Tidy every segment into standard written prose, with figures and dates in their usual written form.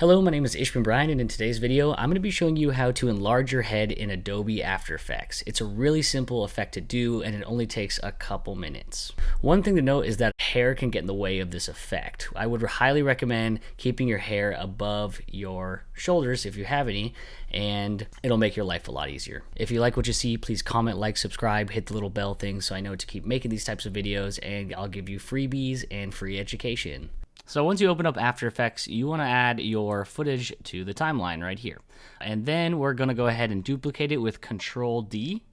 Hello, my name is Ichbinbryan, and in today's video, I'm going to be showing you how to enlarge your head in Adobe After Effects. It's a really simple effect to do, and it only takes a couple minutes. One thing to note is that hair can get in the way of this effect. I would highly recommend keeping your hair above your shoulders if you have any, and it'll make your life a lot easier. If you like what you see, please comment, like, subscribe, hit the little bell thing so I know to keep making these types of videos, and I'll give you freebies and free education. So once you open up After Effects, you want to add your footage to the timeline right here. And then we're going to go ahead and duplicate it with Control D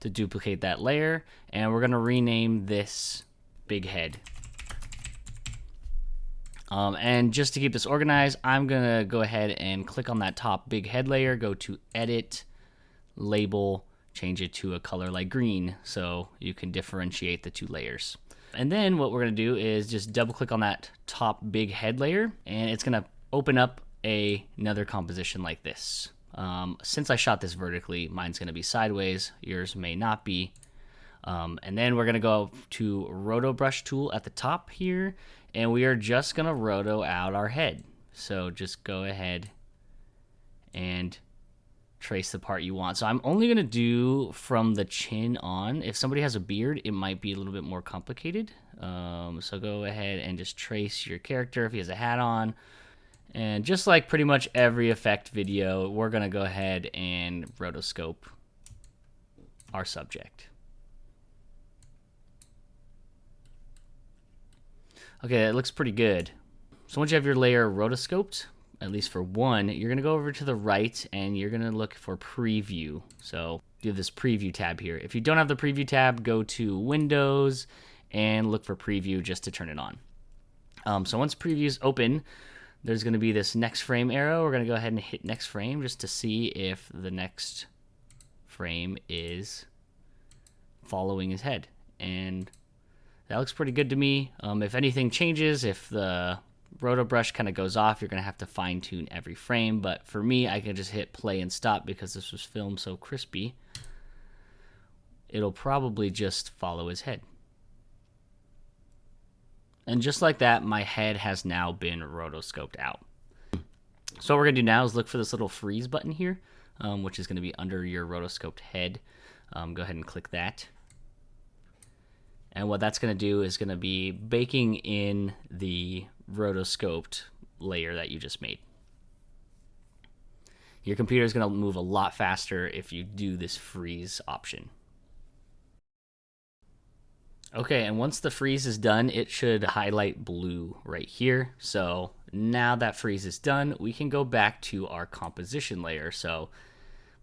to duplicate that layer. And we're going to rename this big head. And just to keep this organized, I'm going to go ahead and click on that top big head layer, go to Edit, Label, change it to a color like green so you can differentiate the two layers. And then what we're going to do is just double click on that top big head layer, and it's going to open up another composition like this. Since I shot this vertically, mine's going to be sideways, yours may not be. And then we're going to go to Roto Brush tool at the top here, and we are just going to roto out our head. So just go ahead and trace the part you want. So I'm only going to do from the chin on. If somebody has a beard, it might be a little bit more complicated. So go ahead and just trace your character if he has a hat on. And just like pretty much every effect video, we're going to go ahead and rotoscope our subject. Okay, that looks pretty good. So once you have your layer rotoscoped, at least for one, you're going to go over to the right and you're going to look for preview. So you have this preview tab here. If you don't have the preview tab, go to Windows and look for preview just to turn it on. So once preview is open, there's going to be this next frame arrow. We're going to go ahead and hit next frame just to see if the next frame is following his head. And that looks pretty good to me. If anything changes, if the roto brush kind of goes off, you're going to have to fine tune every frame, but for me, I can just hit play and stop because this was filmed so crispy. It'll probably just follow his head. And just like that, my head has now been rotoscoped out. So what we're going to do now is look for this little freeze button here, which is going to be under your rotoscoped head. Go ahead and click that. And what that's going to do is going to be baking in the rotoscoped layer that you just made. Your computer is going to move a lot faster if you do this freeze option. Okay, and once the freeze is done, it should highlight blue right here. So now that freeze is done, we can go back to our composition layer. So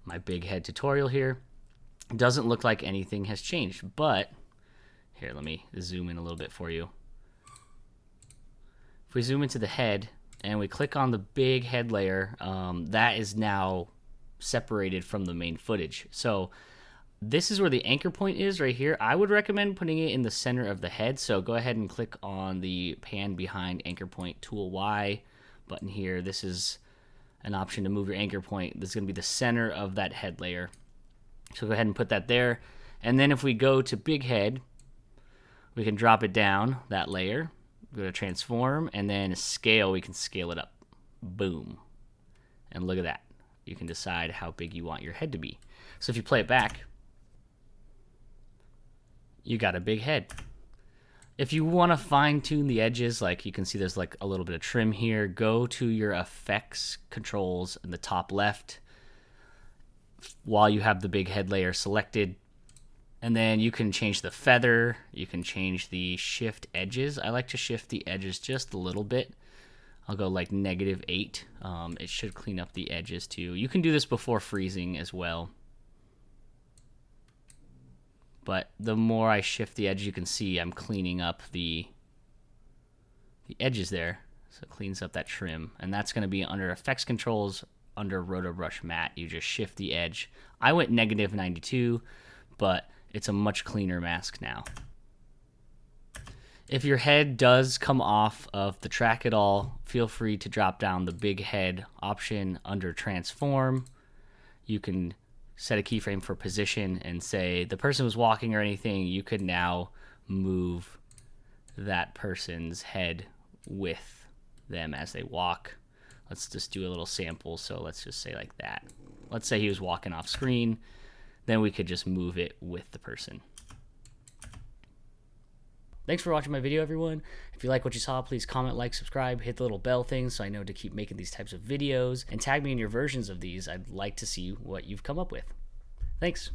my big head tutorial here doesn't look like anything has changed, but here, let me zoom in a little bit for you. If we zoom into the head and we click on the big head layer, that is now separated from the main footage. So this is where the anchor point is right here. I would recommend putting it in the center of the head. So go ahead and click on the pan behind anchor point tool Y button here. This is an option to move your anchor point. This is going to be the center of that head layer. So go ahead and put that there. And then if we go to big head, we can drop it down, that layer, go to transform, and then scale, we can scale it up. Boom. And look at that. You can decide how big you want your head to be. So if you play it back, you got a big head. If you want to fine tune the edges, like you can see there's like a little bit of trim here, go to your effects controls in the top left while you have the big head layer selected. And then you can change the feather, you can change the shift edges. I like to shift the edges just a little bit. I'll go like -8. It should clean up the edges too. You can do this before freezing as well. But the more I shift the edge, you can see I'm cleaning up the edges there. So it cleans up that trim. And that's going to be under effects controls, under Roto Brush Matte. You just shift the edge. I went -92, but it's a much cleaner mask now. If your head does come off of the track at all, feel free to drop down the big head option under transform. You can set a keyframe for position and say the person was walking or anything, you could now move that person's head with them as they walk. Let's just do a little sample. So let's just say like that. Let's say he was walking off screen. Then we could just move it with the person. Thanks for watching my video, everyone. If you like what you saw, please comment, like, subscribe, hit the little bell thing so I know to keep making these types of videos, and tag me in your versions of these. I'd like to see what you've come up with. Thanks.